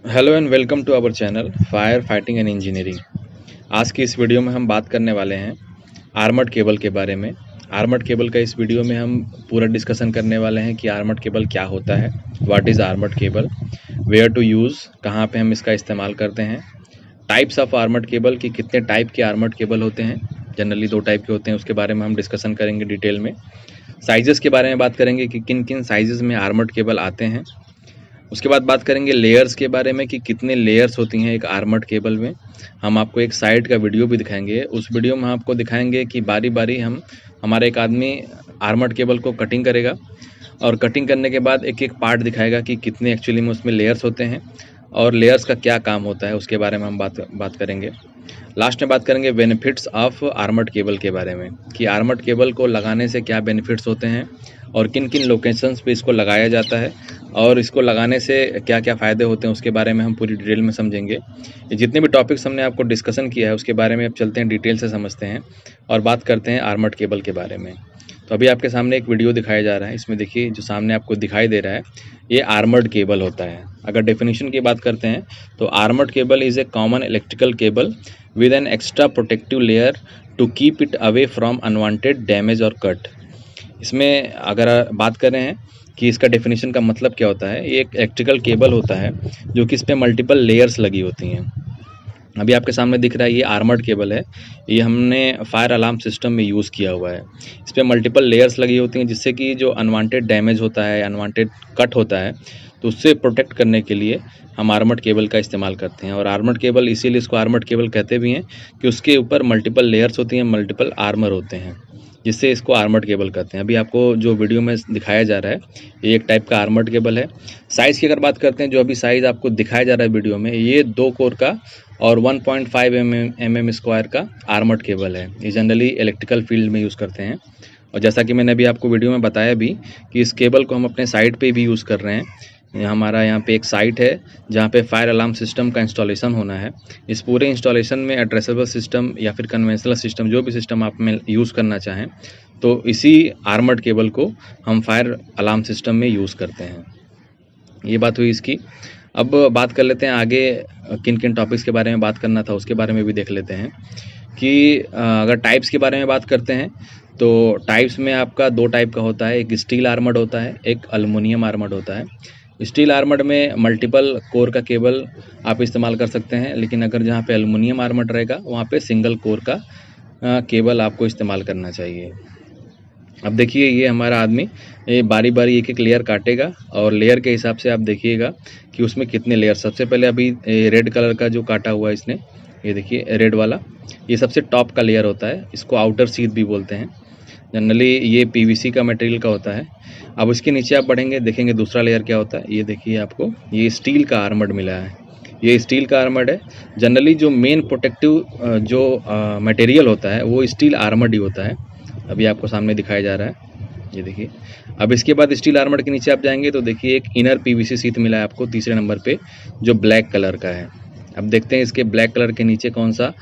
Hello and welcome to our channel fire fighting and engineering. आज की इस video में हम बात करने वाले हैं आर्मर्ड केबल के बारे में। आर्मर्ड केबल का इस वीडियो में हम पूरा डिस्कशन करने वाले हैं कि आर्मर्ड केबल क्या होता है, what is armoured cable, where to use, कहाँ पे हम इसका इस्तेमाल करते हैं, टाइप्स ऑफ आर्मर्ड केबल कि कितने टाइप के आर्मर्ड केबल होते हैं। जनरली 2 टाइप के होते हैं, उसके बारे में हम डिस्कशन करेंगे डिटेल में। साइज़ेस के बारे में बात करेंगे कि किन किन साइज़ेज़ में आर्मर्ड केबल आते हैं। उसके बाद बात करेंगे लेयर्स के बारे में कि कितने लेयर्स होती हैं एक आर्मर्ड केबल में। हम आपको एक साइड का वीडियो भी दिखाएंगे, उस वीडियो में हम आपको दिखाएंगे कि बारी बारी हमारा एक आदमी आर्मर्ड केबल को कटिंग करेगा और कटिंग करने के बाद एक एक पार्ट दिखाएगा कि कितने एक्चुअली में उसमें लेयर्स होते हैं और लेयर्स का क्या काम होता है, उसके बारे में हम बात करेंगे। लास्ट में बात करेंगे बेनिफिट्स ऑफ आर्मर्ड केबल के बारे में कि आर्मर्ड केबल को लगाने से क्या बेनिफिट्स होते हैं और किन किन लोकेशंस पे इसको लगाया जाता है और इसको लगाने से क्या क्या फ़ायदे होते हैं, उसके बारे में हम पूरी डिटेल में समझेंगे। ये जितने भी टॉपिक्स हमने आपको डिस्कशन किया है उसके बारे में अब चलते हैं, डिटेल से समझते हैं और बात करते हैं आर्मर्ड केबल के बारे में। तो अभी आपके सामने एक वीडियो दिखाया जा रहा है, इसमें देखिए जो सामने आपको दिखाई दे रहा है ये आर्मर्ड केबल होता है। अगर डेफिनेशन की बात करते हैं तो armoured cable is a common electrical cable with an extra protective layer to keep it away from unwanted damage और cut। इसमें अगर बात करें हैं कि इसका डेफिनेशन का मतलब क्या होता है, ये एक इलेक्ट्रिकल केबल होता है जो कि इस पे मल्टीपल लेयर्स लगी होती हैं। अभी आपके सामने दिख रहा है ये आर्मर्ड केबल है, ये हमने फायर अलार्म सिस्टम में यूज़ किया हुआ है। इस पे मल्टीपल लेयर्स लगी होती हैं जिससे कि जो अनवांटेड डैमेज होता है, अनवांटेड कट होता है, तो उससे प्रोटेक्ट करने के लिए हम आर्मर्ड केबल का इस्तेमाल करते हैं। और आर्मर्ड केबल इसीलिए इसको आर्मर्ड केबल कहते भी हैं कि उसके ऊपर मल्टीपल लेयर्स होती हैं, मल्टीपल आर्मर होते हैं, जिससे इसको आर्मर्ड केबल कहते हैं। अभी आपको जो वीडियो में दिखाया जा रहा है ये एक टाइप का आर्मर्ड केबल है। साइज़ की अगर बात करते हैं, जो अभी साइज़ आपको दिखाया जा रहा है वीडियो में, ये 2 कोर का और 1.5 mm स्क्वायर का आर्मर्ड केबल है। ये जनरली इलेक्ट्रिकल फील्ड में यूज़ करते हैं और जैसा कि मैंने अभी आपको वीडियो में बताया भी कि इस केबल को हम अपने साइट पे भी यूज़ कर रहे हैं। हमारा यहाँ पे एक साइट है जहाँ पे फायर अलार्म सिस्टम का इंस्टॉलेशन होना है। इस पूरे इंस्टॉलेशन में एड्रेसेबल सिस्टम या फिर कन्वेंशनल सिस्टम, जो भी सिस्टम आप में यूज़ करना चाहें, तो इसी आर्मर्ड केबल को हम फायर अलार्म सिस्टम में यूज़ करते हैं। ये बात हुई इसकी। अब बात कर लेते हैं आगे किन किन टॉपिक्स के बारे में बात करना था उसके बारे में भी देख लेते हैं कि अगर टाइप्स के बारे में बात करते हैं तो टाइप्स में आपका 2 टाइप का होता है, एक स्टील आर्मर्ड होता है, एक एल्युमिनियम आर्मर्ड होता है। स्टील आर्मर्ड में मल्टीपल कोर का केबल आप इस्तेमाल कर सकते हैं, लेकिन अगर जहाँ पे एल्युमिनियम आर्मर्ड रहेगा वहाँ पे सिंगल कोर का केबल आपको इस्तेमाल करना चाहिए। अब देखिए ये हमारा आदमी ये बारी बारी एक एक लेयर काटेगा और लेयर के हिसाब से आप देखिएगा कि उसमें कितने लेयर। सबसे पहले अभी रेड कलर का जो काटा हुआ है इसने, ये देखिए रेड वाला, ये सबसे टॉप का लेयर होता है, इसको आउटर शीथ भी बोलते हैं। जनरली ये पीवीसी का मटेरियल का होता है। अब इसके नीचे आप बढ़ेंगे, देखेंगे दूसरा लेयर क्या होता है। ये देखिए आपको ये स्टील का आर्मर्ड मिला है, ये स्टील का आर्मर्ड है। जनरली जो मेन प्रोटेक्टिव जो मटेरियल होता है वो स्टील आर्मर्ड ही होता है। अभी आपको सामने दिखाया जा रहा है, ये देखिए। अब इसके बाद स्टील आर्मर्ड के नीचे आप जाएंगे तो देखिए एक इनर पीवीसी शीट मिला है आपको तीसरे नंबर पे, जो ब्लैक कलर का है। अब देखते हैं इसके ब्लैक कलर के नीचे कौन सा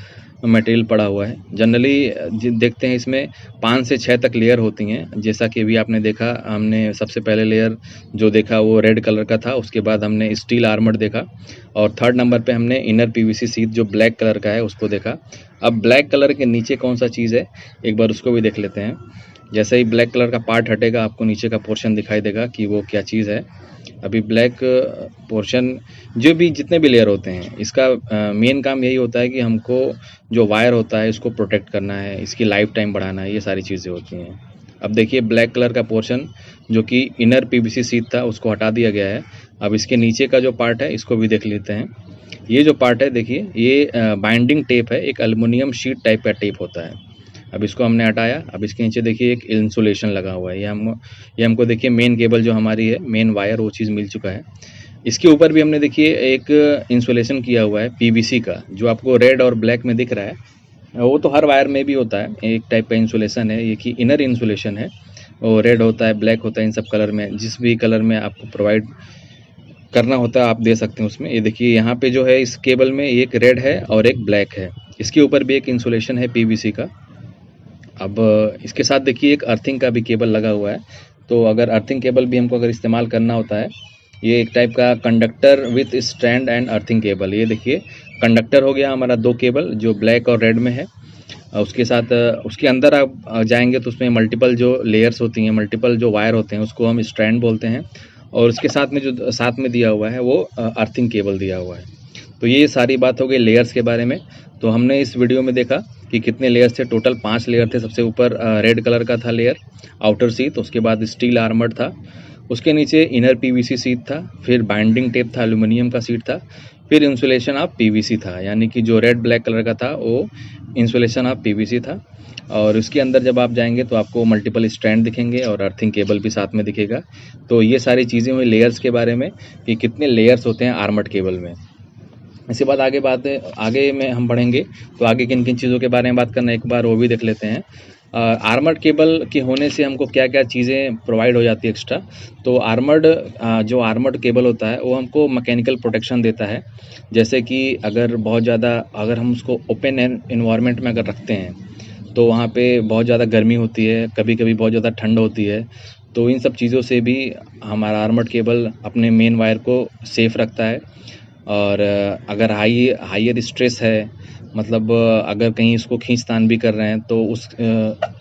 मटेरियल पड़ा हुआ है। जनरली देखते हैं इसमें 5 से 6 तक लेयर होती हैं, जैसा कि अभी आपने देखा। हमने सबसे पहले लेयर जो देखा वो रेड कलर का था, उसके बाद हमने स्टील आर्मर्ड देखा और थर्ड नंबर पे हमने इनर पीवीसी शीट जो ब्लैक कलर का है उसको देखा। अब ब्लैक कलर के नीचे कौन सा चीज़ है एक बार उसको भी देख लेते हैं। जैसे ही ब्लैक कलर का पार्ट हटेगा आपको नीचे का पोर्शन दिखाई देगा कि वो क्या चीज़ है। अभी ब्लैक पोर्शन जो भी जितने भी लेयर होते हैं, इसका मेन काम यही होता है कि हमको जो वायर होता है इसको प्रोटेक्ट करना है, इसकी लाइफ टाइम बढ़ाना है, ये सारी चीज़ें होती हैं। अब देखिए ब्लैक कलर का पोर्शन जो कि इनर पीवीसी शीट था उसको हटा दिया गया है। अब इसके नीचे का जो पार्ट है इसको भी देख लेते हैं। ये जो पार्ट है देखिए ये बाइंडिंग टेप है, एक एल्युमिनियम शीट टाइप का टेप होता है। अब इसको हमने हटाया। अब इसके नीचे देखिए एक इंसुलेशन लगा हुआ है, ये हमको देखिए मेन केबल जो हमारी है, मेन वायर, वो चीज़ मिल चुका है। इसके ऊपर भी हमने देखिए एक इंसुलेशन किया हुआ है पीवीसी का, जो आपको रेड और ब्लैक में दिख रहा है, वो तो हर वायर में भी होता है, एक टाइप का इंसुलेशन है। ये कि इनर इंसुलेशन है, वो रेड होता है, ब्लैक होता है, इन सब कलर में जिस भी कलर में आपको प्रोवाइड करना होता है आप दे सकते हैं उसमें। ये देखिए यहाँ पे जो है इस केबल में एक रेड है और एक ब्लैक है, इसके ऊपर भी एक इंसुलेशन है पीवीसी का। अब इसके साथ देखिए एक अर्थिंग का भी केबल लगा हुआ है, तो अगर अर्थिंग केबल भी हमको अगर इस्तेमाल करना होता है ये एक टाइप का conductor with strand and earthing cable. ये देखिए कंडक्टर हो गया हमारा 2 केबल जो ब्लैक और रेड में है। उसके साथ उसके अंदर आप जाएंगे तो उसमें मल्टीपल जो लेयर्स होती हैं, मल्टीपल जो वायर होते हैं उसको हम स्ट्रैंड बोलते हैं। और उसके साथ में जो साथ में दिया हुआ है वो अर्थिंग केबल दिया हुआ है। तो ये सारी बात हो गई लेयर्स के बारे में। तो हमने इस वीडियो में देखा कि कितने लेयर्स थे, टोटल 5 लेयर थे। सबसे ऊपर रेड कलर का था लेयर आउटर सीट, उसके बाद स्टील आर्मर्ड था, उसके नीचे इनर पीवीसी सीट था, फिर बाइंडिंग टेप था, एल्यूमिनियम का सीट था, फिर इंसुलेशन ऑफ पीवीसी था, यानी कि जो रेड ब्लैक कलर का था वो इंसुलेशन ऑफ पीवीसी था। और उसके अंदर जब आप जाएंगे तो आपको मल्टीपल स्ट्रैंड दिखेंगे और अर्थिंग केबल भी साथ में दिखेगा। तो ये सारी चीज़ें हुई लेयर्स के बारे में कि कितने लेयर्स होते हैं आर्मर्ड केबल में। इसके बाद आगे में हम बढ़ेंगे तो आगे किन किन चीज़ों के बारे में बात करना है, एक बार वो भी देख लेते हैं। आर्मर्ड केबल के होने से हमको क्या क्या चीज़ें प्रोवाइड हो जाती है एक्स्ट्रा। तो जो आर्मर्ड केबल होता है वो हमको मैकेनिकल प्रोटेक्शन देता है। जैसे कि अगर हम उसको ओपन एनवायरनमेंट में अगर रखते हैं तो वहाँ पे बहुत ज़्यादा गर्मी होती है, कभी कभी बहुत ज़्यादा ठंड होती है। तो इन सब चीज़ों से भी हमारा आर्मर्ड केबल अपने मेन वायर को सेफ रखता है। और अगर हाइयर स्ट्रेस है, मतलब अगर कहीं इसको खींचतान भी कर रहे हैं तो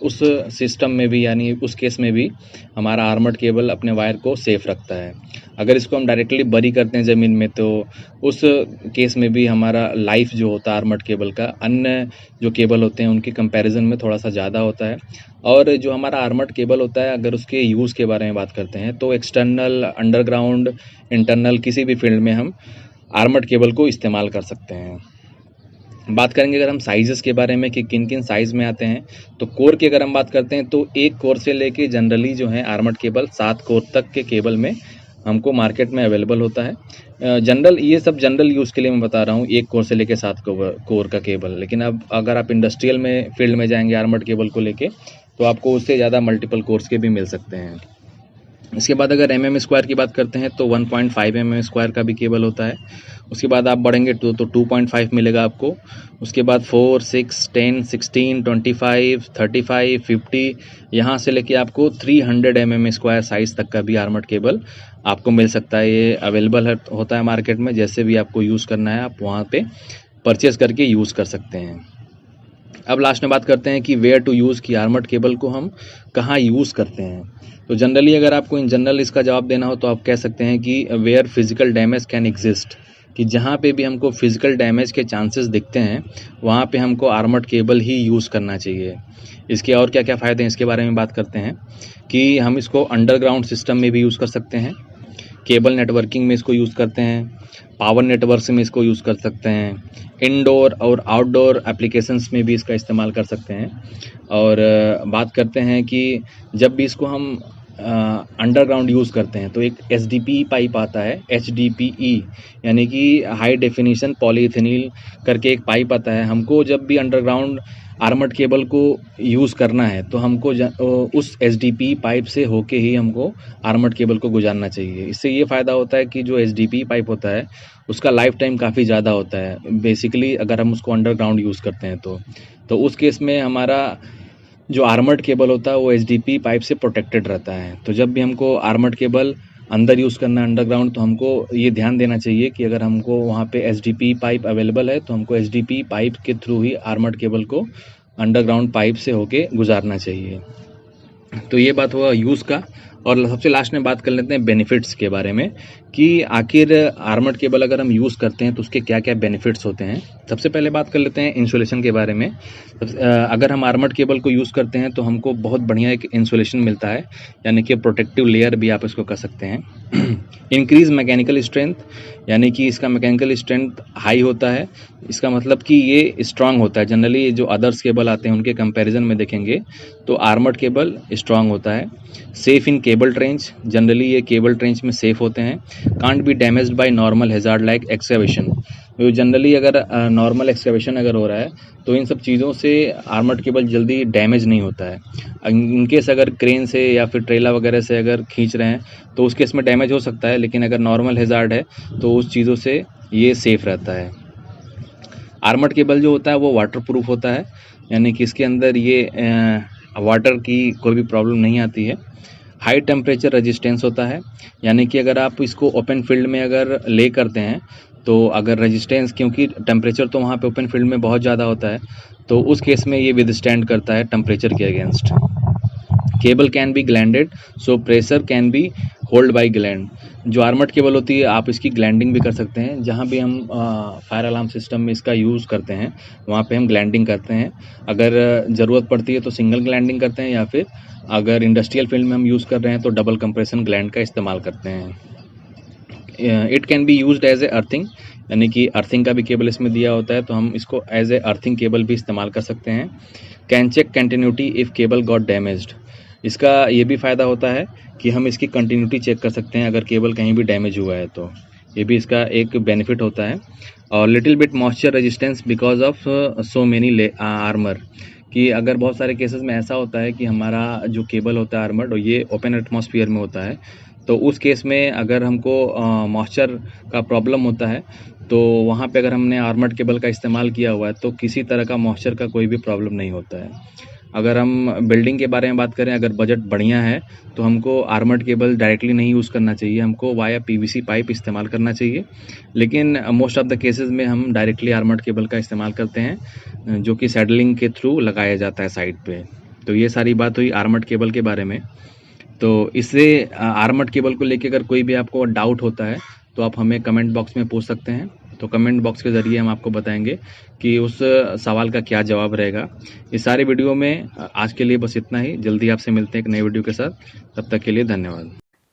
उस सिस्टम में भी, यानी उस केस में भी हमारा आर्मर्ड केबल अपने वायर को सेफ रखता है। अगर इसको हम डायरेक्टली बरी करते हैं ज़मीन में तो उस केस में भी हमारा लाइफ जो होता है आर्मर्ड केबल का अन्य जो केबल होते हैं उनके कंपैरिजन में थोड़ा सा ज़्यादा होता है। और जो हमारा आर्मर्ड केबल होता है, अगर उसके यूज़ के बारे में बात करते हैं तो एक्सटर्नल, अंडरग्राउंड, इंटरनल किसी भी फील्ड में हम आर्मर्ड केबल को इस्तेमाल कर सकते हैं। बात करेंगे अगर हम साइज़ेस के बारे में कि किन किन साइज़ में आते हैं, तो कोर की अगर हम बात करते हैं तो 1 कोर से लेके जनरली जो है आर्मर्ड केबल 7 कोर तक के केबल में हमको मार्केट में अवेलेबल होता है। ये सब जनरल यूज़ के लिए मैं बता रहा हूँ, 1 कोर से लेके 7 कोर का केबल। लेकिन अब अगर आप इंडस्ट्रियल में फील्ड में जाएंगे आर्मर्ड केबल को लेके तो आपको उससे ज़्यादा मल्टीपल कोर्स के भी मिल सकते हैं। इसके बाद अगर mm² की बात करते हैं तो 1.5 mm² का भी केबल होता है। उसके बाद आप बढ़ेंगे तो 2.5 मिलेगा आपको। उसके बाद 4, 6, 10, 16, 25, 35, 50, यहाँ से लेके आपको 300 mm² साइज़ तक का भी आर्मर्ड केबल आपको मिल सकता है। ये अवेलेबल होता है मार्केट में। जैसे भी आपको यूज़ करना है आप वहाँ पे परचेज़ करके यूज़ कर सकते हैं। अब लास्ट में बात करते हैं कि वेयर टू यूज़, की आर्मर्ड केबल को हम कहाँ यूज़ करते हैं। तो जनरली अगर आपको इन जनरल इसका जवाब देना हो तो आप कह सकते हैं कि where physical damage can exist, कि जहाँ पे भी हमको फिजिकल डैमेज के चांसेस दिखते हैं वहाँ पे हमको आर्मर्ड केबल ही यूज़ करना चाहिए। इसके और क्या क्या फ़ायदे हैं इसके बारे में बात करते हैं कि हम इसको अंडरग्राउंड सिस्टम में भी यूज़ कर सकते हैं, केबल नेटवर्किंग में इसको यूज़ करते हैं, पावर नेटवर्क्स में इसको यूज़ कर सकते हैं, इनडोर और आउटडोर एप्लीकेशंस में भी इसका इस्तेमाल कर सकते हैं। और बात करते हैं कि जब भी इसको हम अंडरग्राउंड यूज़ करते हैं तो एक SDP पाइप आता है, HDPE, यानी कि हाई डेफिनेशन पॉलीइथेनिल करके एक पाइप आता है। हमको जब भी अंडरग्राउंड आर्मर्ड केबल को यूज़ करना है तो हमको उस SDP पाइप से होके ही हमको आर्मर्ड केबल को गुजारना चाहिए। इससे ये फ़ायदा होता है कि जो SDP पाइप होता है उसका लाइफ टाइम काफ़ी ज़्यादा होता है बेसिकली, अगर हम उसको अंडरग्राउंड यूज़ करते हैं तो उस केस में हमारा जो आर्मर्ड केबल होता है वो SDP पाइप से प्रोटेक्टेड रहता है। तो जब भी हमको आर्मर्ड केबल अंदर यूज़ करना है अंडरग्राउंड तो हमको ये ध्यान देना चाहिए कि अगर हमको वहाँ पे SDP पाइप अवेलेबल है तो हमको SDP पाइप के थ्रू ही आर्मर्ड केबल को अंडरग्राउंड पाइप से होके गुजारना चाहिए। तो ये बात हुआ यूज़ का। और सबसे लास्ट में बात कर लेते हैं बेनिफिट्स के बारे में कि आखिर आर्मर्ड केबल अगर हम यूज़ करते हैं तो उसके क्या क्या बेनिफिट्स होते हैं। सबसे पहले बात कर लेते हैं इंसुलेशन के बारे में। अगर हम आर्मर्ड केबल को यूज़ करते हैं तो हमको बहुत बढ़िया एक इंसुलेशन मिलता है, यानी कि प्रोटेक्टिव लेयर भी आप इसको कह सकते हैं। इंक्रीज मैकेनिकल स्ट्रेंथ, यानी कि इसका मैकेनिकल स्ट्रेंथ हाई होता है। इसका मतलब कि ये स्ट्रांग होता है। जनरली जो अदर्स केबल आते हैं उनके कंपैरिजन में देखेंगे तो आर्मर्ड केबल स्ट्रांग होता है। Safe in cable trench, generally ये केबल ट्रेंच में सेफ होते हैं। Can't be damaged by normal hazard like excavation, तो जनरली अगर नॉर्मल एक्सकैवेशन अगर हो रहा है तो इन सब चीज़ों से आर्मर्ड केबल जल्दी डैमेज नहीं होता है। इनकेस अगर क्रेन से या फिर ट्रेला वगैरह से अगर खींच रहे हैं तो उस केस में डैमेज हो सकता है, लेकिन अगर नॉर्मल हैजार्ड है तो उस चीज़ों से ये सेफ रहता है। आर्मर्ड केबल जो होता है वो वाटर प्रूफ होता है, यानी कि इसके अंदर ये वाटर की कोई भी प्रॉब्लम नहीं आती है। हाई टेम्परेचर रेजिस्टेंस होता है, यानी कि अगर आप इसको ओपन फील्ड में अगर ले करते हैं तो अगर रेजिस्टेंस, क्योंकि टेम्परेचर तो वहाँ पे ओपन फील्ड में बहुत ज़्यादा होता है, तो उस केस में ये विदस्टैंड करता है टेम्परेचर के against. Cable can be glanded, so pressure can be hold by gland. जो आर्मर्ड केबल होती है आप इसकी ग्लैंडिंग भी कर सकते हैं। जहाँ भी हम फायर अलार्म सिस्टम में इसका यूज़ करते हैं वहाँ पे हम ग्लैंडिंग करते हैं। अगर ज़रूरत पड़ती है तो सिंगल ग्लैंडिंग करते हैं, या फिर अगर इंडस्ट्रियल फील्ड में हम यूज़ कर रहे हैं तो डबल कंप्रेशन ग्लैंड का इस्तेमाल करते हैं। It can be used as a earthing, यानी कि अर्थिंग का भी केबल इसमें दिया होता है, तो हम इसको एज ए अर्थिंग केबल भी इस्तेमाल कर सकते हैं। Can check continuity if cable got damaged. इसका ये भी फ़ायदा होता है कि हम इसकी कंटिन्यूटी चेक कर सकते हैं अगर केबल कहीं भी डैमेज हुआ है तो। ये भी इसका एक बेनिफिट होता है। और little bit moisture resistance because of so many armour, कि अगर बहुत सारे केसेस में ऐसा होता है कि हमारा जो केबल होता है आर्मर्ड, और ये ओपन एटमॉस्फेयर में होता है, तो उस केस में अगर हमको मॉइस्चर का प्रॉब्लम होता है तो वहाँ पे अगर हमने आर्मर्ड केबल का इस्तेमाल किया हुआ है तो किसी तरह का मॉइस्चर का कोई भी प्रॉब्लम नहीं होता है। अगर हम बिल्डिंग के बारे में बात करें, अगर बजट बढ़िया है तो हमको आर्मर्ड केबल डायरेक्टली नहीं यूज़ करना चाहिए, हमको वाया पीवीसी पाइप इस्तेमाल करना चाहिए। लेकिन मोस्ट ऑफ द केसेस में हम डायरेक्टली आर्मर्ड केबल का इस्तेमाल करते हैं, जो कि सैडलिंग के थ्रू लगाया जाता है साइड पे। तो ये सारी बात हुई आर्मर्ड केबल के बारे में। तो इससे आर्मर्ड केबल को लेके अगर कोई भी आपको डाउट होता है तो आप हमें कमेंट बॉक्स में पूछ सकते हैं। तो कमेंट बॉक्स के ज़रिए हम आपको बताएंगे कि उस सवाल का क्या जवाब रहेगा। इस सारे वीडियो में आज के लिए बस इतना ही। जल्दी आपसे मिलते हैं एक नए वीडियो के साथ। तब तक के लिए धन्यवाद।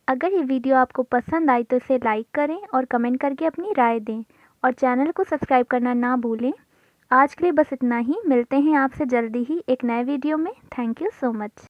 अगर ये वीडियो आपको पसंद आई तो इसे लाइक करें और कमेंट करके अपनी राय दें, और चैनल को सब्सक्राइब करना ना भूलें। आज के लिए बस इतना ही। मिलते हैं आपसे जल्दी ही एक नए वीडियो में। Thank you so much.